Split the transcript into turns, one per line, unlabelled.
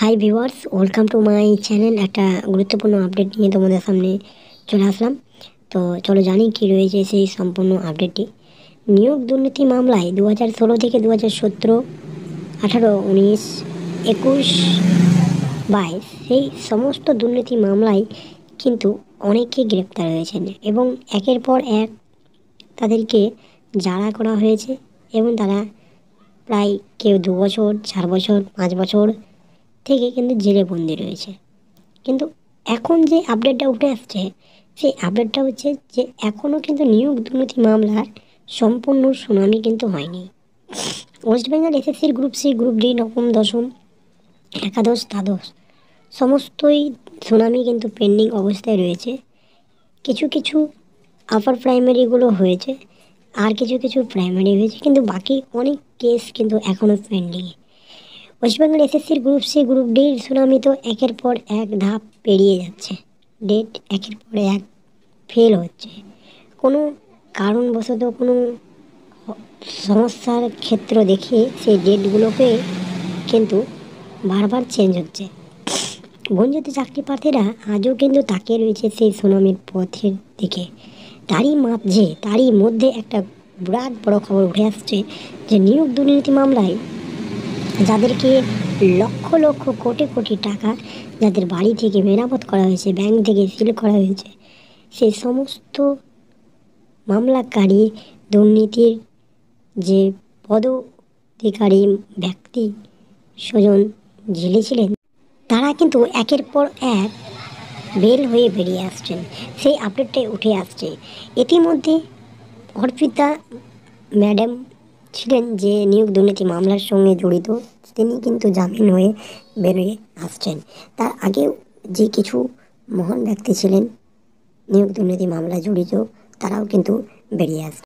Hi viewers, welcome to my channel. একটা গুরুত্বপূর্ণ update নিয়ে তোমাদের সামনে চলে আসলাম। তো চলো জানি কি রয়েছে সেই সম্পূর্ণ আপডেটটি। নিয়োগ দুর্নীতি মামলায় 2016 থেকে 2017, 18, 19, 21, 22 সেই সমস্ত দুর্নীতি মামলায় কিন্তু অনেকে গ্রেপ্তার হয়েছেন এবং একের পর এক তাদেরকে জারা করা হয়েছে এবং তারা প্রায় কেউ 2 বছর, 4 বছর, 5 বছর থেকে কিন্তু জেলে বন্দি রয়েছে। কিন্তু এখন যে আপডেটটা উঠে আসছে, সেই আপডেটটা হচ্ছে যে এখনও কিন্তু নিয়োগ দুর্নীতি মামলার সম্পূর্ণ শুনানি কিন্তু হয়নি। ওয়েস্ট বেঙ্গল এসএসসির গ্রুপ সি, গ্রুপ ডি, নবম, দশম, একাদশ, দ্বাদশ সমস্তই শুনানি কিন্তু পেন্ডিং অবস্থায় রয়েছে। কিছু কিছু আপার প্রাইমারিগুলো হয়েছে, আর কিছু কিছু প্রাইমারি হয়েছে, কিন্তু বাকি অনেক কেস কিন্তু এখনও পেন্ডিংয়ে। ওয়েস্ট বেঙ্গল এসএসসির গ্রুপ সি, গ্রুপ ডির শুনানি তো একের পর এক ধাপ পেরিয়ে যাচ্ছে, ডেট একের পর এক ফেল হচ্ছে। কোনো কারণবশত কোনো সমস্যার ক্ষেত্র দেখিয়ে সেই ডেটগুলোকে কিন্তু বারবার চেঞ্জ হচ্ছে। বঞ্চিত চাকরি প্রার্থীরা আজও কিন্তু তাকিয়ে রয়েছে সেই সুনামির পথের দিকে। তারই মধ্যে একটা বিরাট বড় খবর উঠে আসছে যে নিয়োগ দুর্নীতি মামলায় যাদেরকে লক্ষ লক্ষ কোটি কোটি টাকা যাদের বাড়ি থেকে মেরামত করা হয়েছে, ব্যাংক থেকে সিল করা হয়েছে, সেই সমস্ত মামলাকারী দুর্নীতির যে পদাধিকারী ব্যক্তি স্বজন জেলে ছিলেন, তারা কিন্তু একের পর এক বেল হয়ে বেরিয়ে আসছেন। সেই আপডেটটাই উঠে আসছে। ইতিমধ্যে অর্পিতা ম্যাডাম ছিলেন যে নিয়োগ দুর্নীতি মামলার সঙ্গে জড়িত, তিনি কিন্তু জামিন হয়ে বেরিয়ে আসছেন। তার আগেও যে কিছু মহান ব্যক্তি ছিলেন নিয়োগ দুর্নীতি মামলায় জড়িত, তারাও কিন্তু বেরিয়ে আসছেন।